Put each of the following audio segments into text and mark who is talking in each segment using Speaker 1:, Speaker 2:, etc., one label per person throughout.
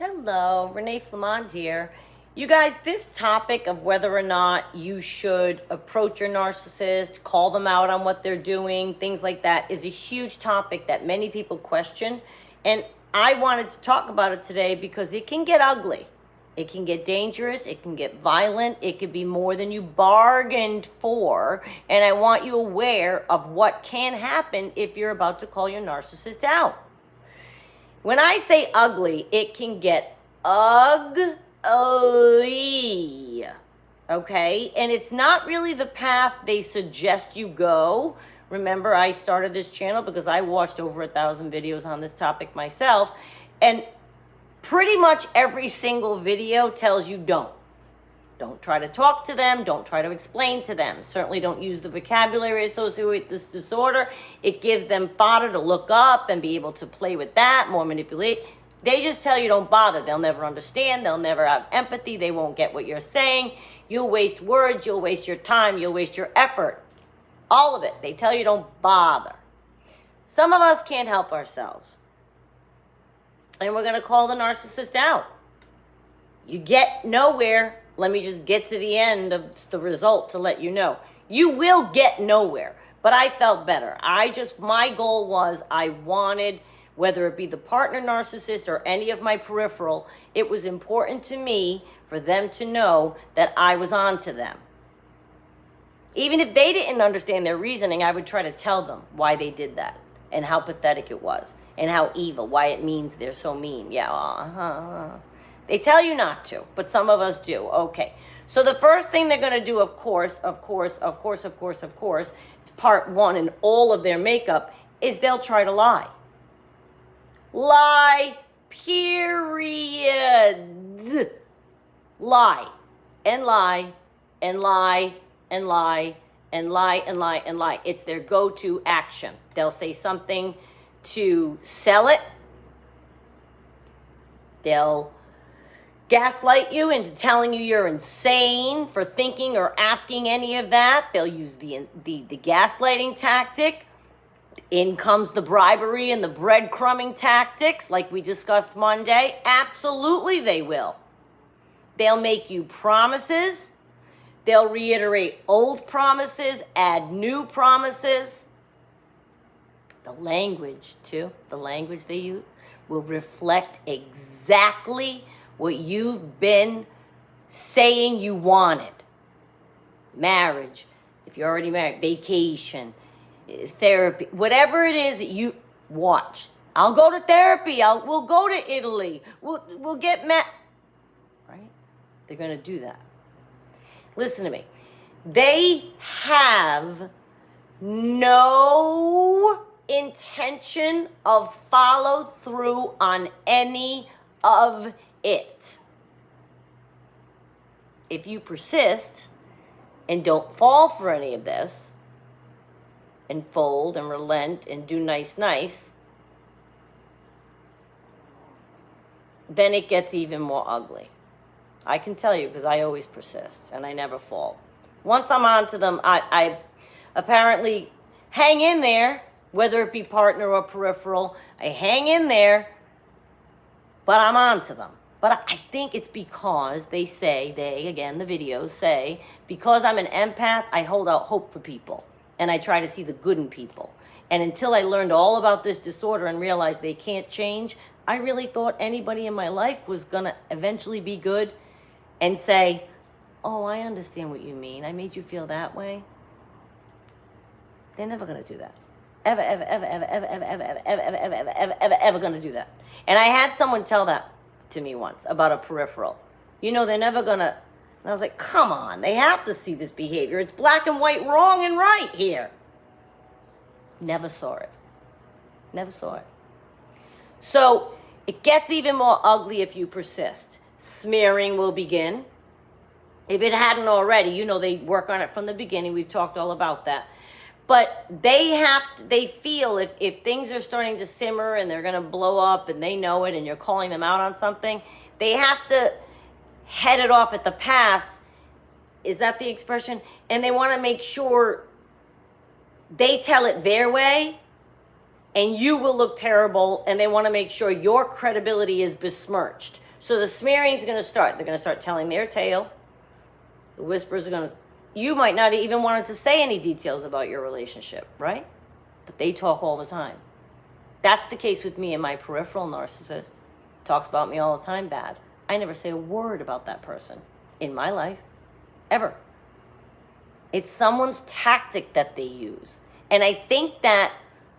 Speaker 1: Hello, Renee Flamand here. You guys, this topic of whether or not you should approach your narcissist, call them out on what they're doing, things like that, is a huge topic that many people question. And I wanted to talk about it today because it can get ugly. It can get dangerous. It can get violent. It could be more than you bargained for. And I want you aware of what can happen if you're about to call your narcissist out. When I say ugly, it can get ugly, okay? And it's not really the path they suggest you go. Remember, I started this channel because I watched over 1,000 videos on this topic myself, and pretty much every single video tells you don't. Don't try to talk to them. Don't try to explain to them. Certainly don't use the vocabulary associated with this disorder. It gives them fodder to look up and be able to play with that, more manipulate. They just tell you don't bother. They'll never understand. They'll never have empathy. They won't get what you're saying. You'll waste words. You'll waste your time. You'll waste your effort. All of it. They tell you don't bother. Some of us can't help ourselves. And we're going to call the narcissist out. You get nowhere. Let me just get to the end of the result to let you know. You will get nowhere, but I felt better. My goal was I wanted, whether it be the partner narcissist or any of my peripheral, it was important to me for them to know that I was on to them. Even if they didn't understand their reasoning, I would try to tell them why they did that and how pathetic it was and how evil, why it means they're so mean. Yeah, They tell you not to, but some of us do. Okay. So the first thing they're going to do, of course, it's part one in all of their makeup, is they'll try to lie. Lie, period. Lie, and lie, and lie, and lie, and lie, and lie, and lie. It's their go-to action. They'll say something to sell it. They'll gaslight you into telling you you're insane for thinking or asking any of that. They'll use the gaslighting tactic. In comes the bribery and the breadcrumbing tactics like we discussed Monday. Absolutely they will. They'll make you promises. They'll reiterate old promises, add new promises. The language, too, the language they use will reflect exactly what you've been saying you wanted. Marriage, if you're already married, vacation, therapy, whatever it is that you watch. I'll go to therapy. We'll go to Italy. We'll get met. Right? They're going to do that. Listen to me. They have no intention of follow through on any of it. If you persist and don't fall for any of this and fold and relent and do nice, then it gets even more ugly. I can tell you because I always persist and I never fall. Once I'm on to them, I apparently hang in there, whether it be partner or peripheral. I hang in there, but I'm on to them. But I think it's because the videos say, because I'm an empath, I hold out hope for people. And I try to see the good in people. And until I learned all about this disorder and realized they can't change, I really thought anybody in my life was going to eventually be good and say, oh, I understand what you mean. I made you feel that way. They're never going to do that. Ever going to do that. And I had someone tell that to me once about a peripheral. They're never going to. And I was like, come on, they have to see this behavior. It's black and white, wrong and right here. Never saw it. So it gets even more ugly if you persist. Smearing will begin. If it hadn't already, they work on it from the beginning. We've talked all about that. But they feel if things are starting to simmer and they're going to blow up and they know it and you're calling them out on something, they have to head it off at the pass. Is that the expression? And they want to make sure they tell it their way and you will look terrible, and they want to make sure your credibility is besmirched. So the smearing is going to start. They're going to start telling their tale. The whispers are going to, you might not even want to say any details about your relationship, right? But they talk all the time. That's the case with me and my peripheral narcissist. Talks about me all the time bad. I never say a word about that person in my life, ever. It's someone's tactic that they use. And I think that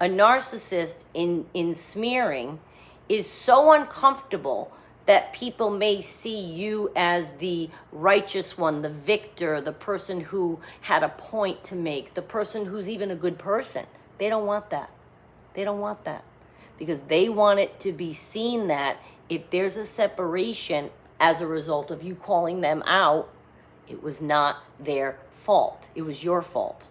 Speaker 1: a narcissist in smearing is so uncomfortable that people may see you as the righteous one, the victor, the person who had a point to make, the person who's even a good person. They don't want that. They don't want that. Because they want it to be seen that if there's a separation as a result of you calling them out, it was not their fault. It was your fault.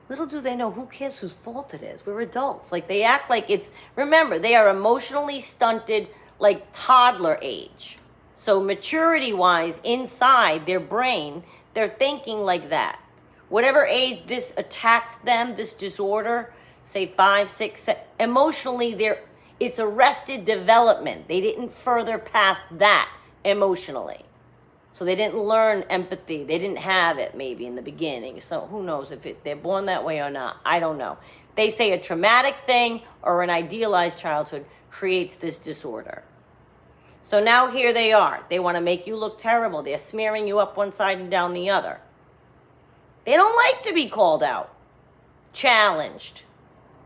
Speaker 1: Little do they know, who cares whose fault it is? We're adults. Like, they act like it's, remember, they are emotionally stunted, like toddler age. So maturity-wise, inside their brain, they're thinking like that. Whatever age this attacked them, this disorder, say 5, 6, 7, emotionally, it's arrested development. They didn't further past that emotionally. So they didn't learn empathy. They didn't have it maybe in the beginning. So who knows if they're born that way or not. I don't know. They say a traumatic thing or an idealized childhood creates this disorder. So now here they are. They want to make you look terrible. They're smearing you up one side and down the other. They don't like to be called out, challenged.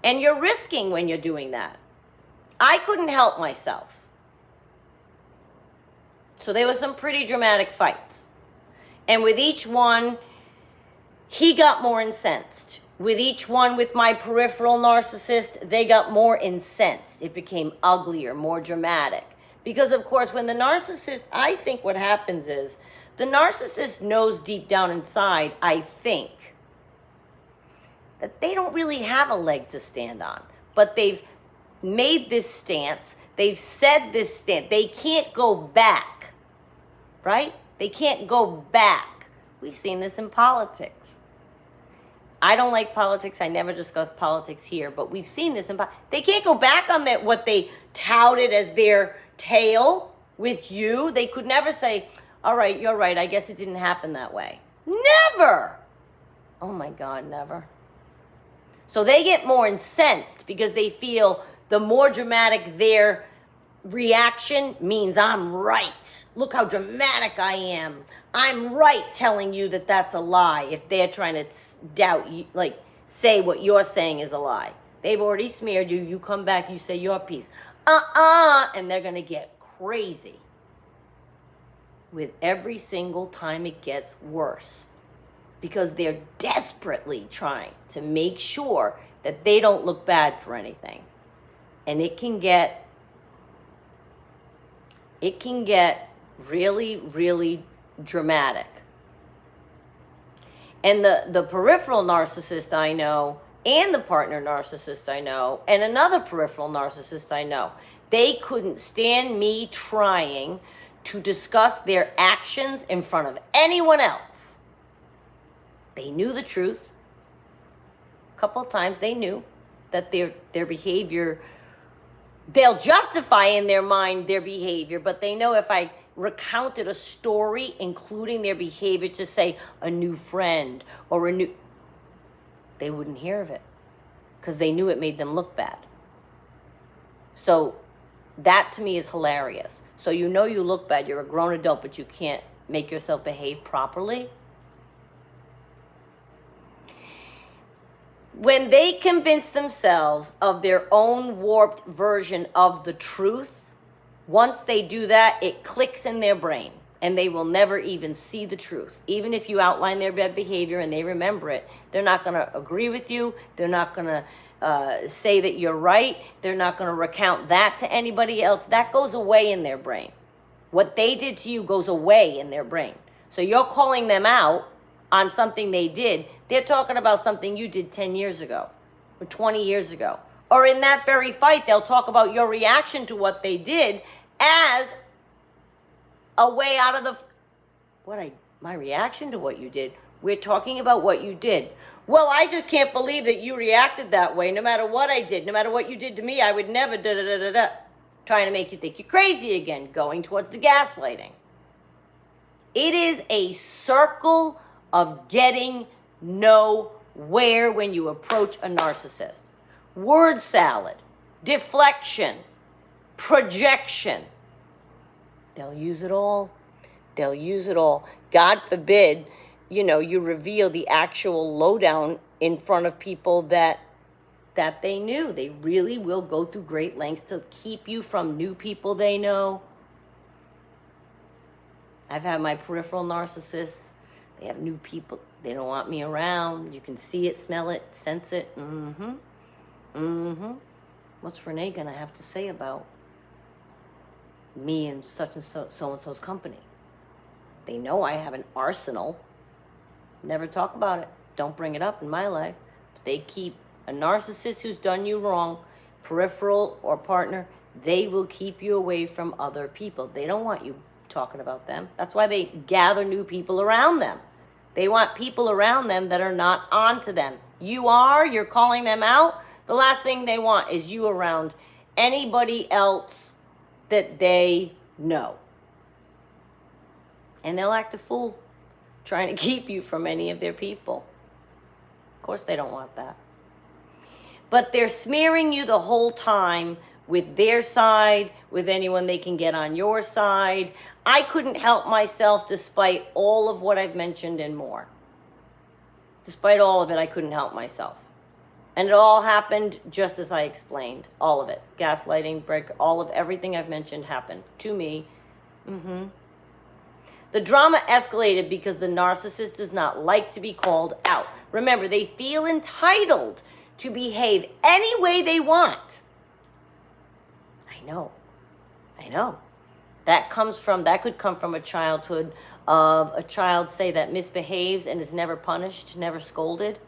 Speaker 1: And you're risking when you're doing that. I couldn't help myself. So there were some pretty dramatic fights. And with each one, he got more incensed. With each one, with my peripheral narcissist, they got more incensed. It became uglier, more dramatic. Because, of course, when the narcissist, I think what happens is, the narcissist knows deep down inside, I think, that they don't really have a leg to stand on. But they've made this stance. They've said this stance. They can't go back, right? They can't go back. We've seen this in politics. I don't like politics. I never discuss politics here, but we've seen this in politics. They can't go back on that, what they touted as their tale with you. They could never say, all right, you're right. I guess it didn't happen that way. Never. Oh my God, never. So they get more incensed because they feel the more dramatic their reaction means I'm right. Look how dramatic I am. I'm right telling you that that's a lie if they're trying to doubt you, like say what you're saying is a lie. They've already smeared you. You come back, you say your piece. And they're going to get crazy. With every single time it gets worse. Because they're desperately trying to make sure that they don't look bad for anything. And it can get really, really dramatic. And the peripheral narcissist I know, and the partner narcissist I know, and another peripheral narcissist I know, they couldn't stand me trying to discuss their actions in front of anyone else. They knew the truth. A couple of times they knew that their behavior, they'll justify in their mind their behavior, but they know if I recounted a story, including their behavior to say a new friend or they wouldn't hear of it because they knew it made them look bad. So that to me is hilarious. So you know you look bad, you're a grown adult, but you can't make yourself behave properly. When they convince themselves of their own warped version of the truth, once they do that, it clicks in their brain and they will never even see the truth. Even if you outline their bad behavior and they remember it, they're not going to agree with you. They're not going to say that you're right. They're not going to recount that to anybody else. That goes away in their brain. What they did to you goes away in their brain. So you're calling them out on something they did. They're talking about something you did 10 years ago or 20 years ago. Or in that very fight, they'll talk about your reaction to what they did as a way out of my reaction to what you did. We're talking about what you did. Well, I just can't believe that you reacted that way. No matter what I did, no matter what you did to me, I would never da-da-da-da-da. trying to make you think you're crazy again, going towards the gaslighting. It is a circle of getting nowhere when you approach a narcissist. Word salad, deflection, projection. They'll use it all. They'll use it all. God forbid, you reveal the actual lowdown in front of people that they knew. They really will go through great lengths to keep you from new people they know. I've had my peripheral narcissists. They have new people. They don't want me around. You can see it, smell it, sense it. What's Renee going to have to say about me and such and so-and-so's company? They know I have an arsenal. Never talk about it. Don't bring it up in my life. But they keep a narcissist who's done you wrong, peripheral or partner, they will keep you away from other people. They don't want you talking about them. That's why they gather new people around them. They want people around them that are not onto them. You're calling them out. The last thing they want is you around anybody else that they know. And they'll act a fool trying to keep you from any of their people. Of course they don't want that. But they're smearing you the whole time with their side, with anyone they can get on your side. I couldn't help myself despite all of what I've mentioned and more. Despite all of it, I couldn't help myself. And it all happened just as I explained. All of it. Gaslighting, all of everything I've mentioned happened to me. The drama escalated because the narcissist does not like to be called out. Remember, they feel entitled to behave any way they want. I know. That could come from a childhood of a child, say, that misbehaves and is never punished, never scolded.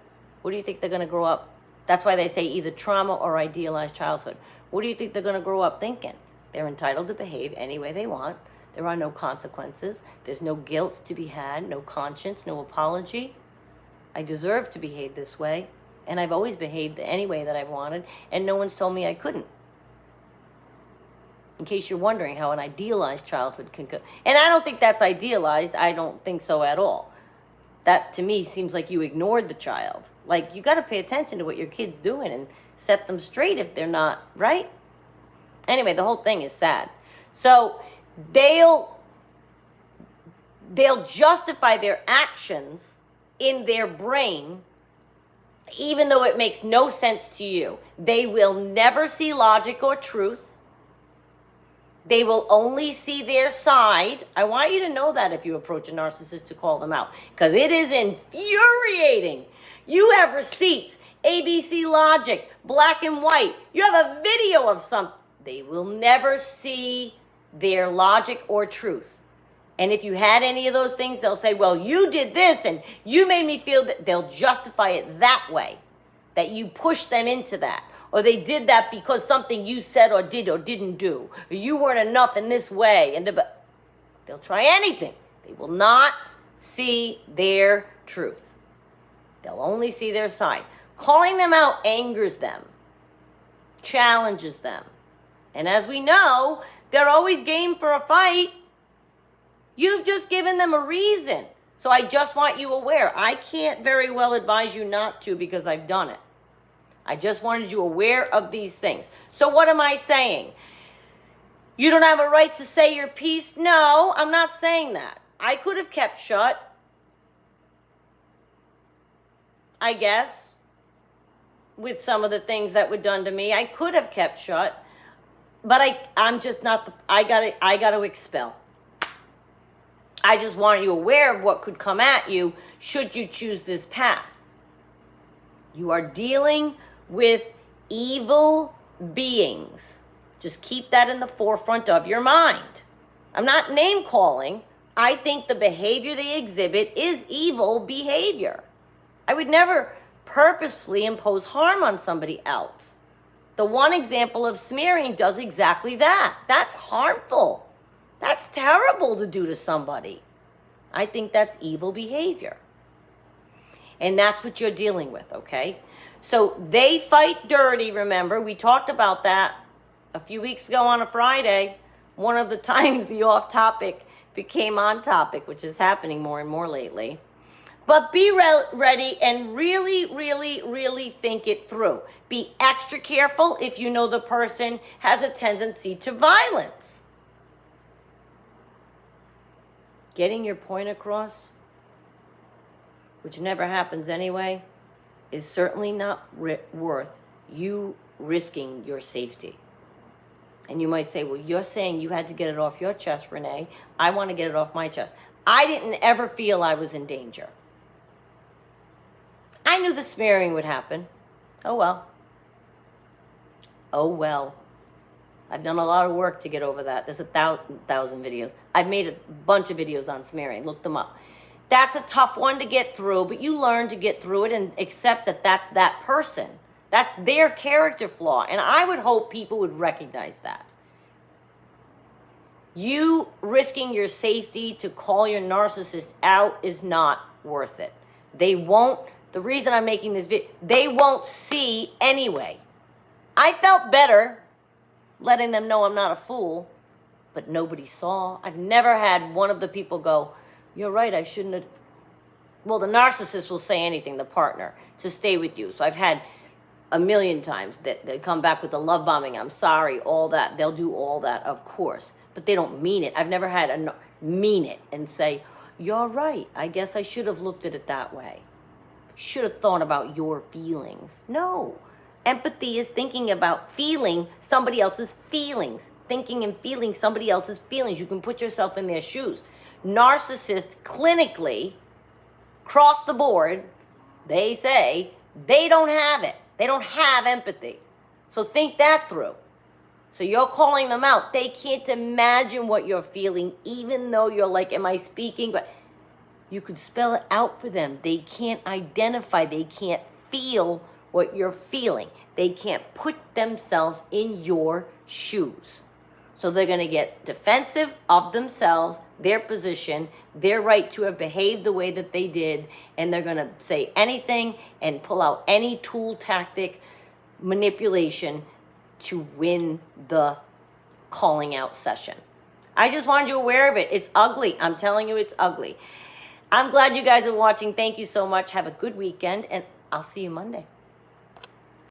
Speaker 1: What do you think they're going to grow up? That's why they say either trauma or idealized childhood. What do you think they're going to grow up thinking? They're entitled to behave any way they want. There are no consequences. There's no guilt to be had, no conscience, no apology. I deserve to behave this way, and I've always behaved any way that I've wanted, and no one's told me I couldn't. In case you're wondering how an idealized childhood can go. And I don't think that's idealized. I don't think so at all. That, to me, seems like you ignored the child. Like, you got to pay attention to what your kid's doing and set them straight if they're not, right? Anyway, the whole thing is sad. So they'll justify their actions in their brain, even though it makes no sense to you. They will never see logic or truth. They will only see their side. I want you to know that if you approach a narcissist, to call them out, because it is infuriating. You have receipts, ABC logic, black and white. You have a video of something. They will never see their logic or truth. And if you had any of those things, they'll say, well, you did this and you made me feel that. They'll justify it that way, that you pushed them into that. Or they did that because something you said or did or didn't do. Or you weren't enough in this way. And they'll try anything. They will not see their truth. They'll only see their side. Calling them out angers them, challenges them. And as we know, they're always game for a fight. You've just given them a reason. So I just want you aware. I can't very well advise you not to, because I've done it. I just wanted you aware of these things. So what am I saying? You don't have a right to say your piece? No, I'm not saying that. I could have kept shut, I guess, with some of the things that were done to me. I could have kept shut, but I'm just not I got to expel. I just want you aware of what could come at you should you choose this path. You are dealing with evil beings. Just keep that in the forefront of your mind. I'm not name calling. I think the behavior they exhibit is evil behavior. I would never purposefully impose harm on somebody else. The one example of smearing does exactly that. That's harmful. That's terrible to do to somebody. I think that's evil behavior. And that's what you're dealing with, okay? So they fight dirty, remember. We talked about that A few weeks ago on a Friday, one of the times the off topic became on topic, which is happening more and more lately. But be ready and really, really, really think it through. Be extra careful if you know the person has a tendency to violence. Getting your point across, which never happens anyway, is certainly not worth you risking your safety. And you might say, well, you're saying you had to get it off your chest, Renee. I want to get it off my chest. I didn't ever feel I was in danger. I knew the smearing would happen. Oh well. Oh well. I've done a lot of work to get over that. There's 1,000 videos. I've made a bunch of videos on smearing. Look them up. That's a tough one to get through, but you learn to get through it and accept that that's that person. That's their character flaw. And I would hope people would recognize that. You risking your safety to call your narcissist out is not worth it. They won't. The reason I'm making this video, they won't see anyway. I felt better letting them know I'm not a fool, but nobody saw. I've never had one of the people go, you're right, I shouldn't have. Well, the narcissist will say anything, the partner, to stay with you. So I've had a million times that they come back with the love bombing, I'm sorry, all that. They'll do all that, of course, but they don't mean it. I've never had a mean it and say, you're right, I guess I should have looked at it that way. Should have thought about your feelings. No. Empathy is thinking about feeling somebody else's feelings. Thinking and feeling somebody else's feelings. You can put yourself in their shoes. Narcissists, clinically, across the board, they say they don't have it. They don't have empathy. So think that through. So you're calling them out. They can't imagine what you're feeling, even though you're like, am I speaking? But you could spell it out for them. They can't identify. They can't feel what you're feeling. They can't put themselves in your shoes. So they're going to get defensive of themselves, their position, their right to have behaved the way that they did, and they're going to say anything and pull out any tool, tactic, manipulation to win the calling out session. I just wanted you aware of it. It's ugly. I'm telling you, it's ugly. I'm glad you guys are watching. Thank you so much. Have a good weekend, and I'll see you Monday.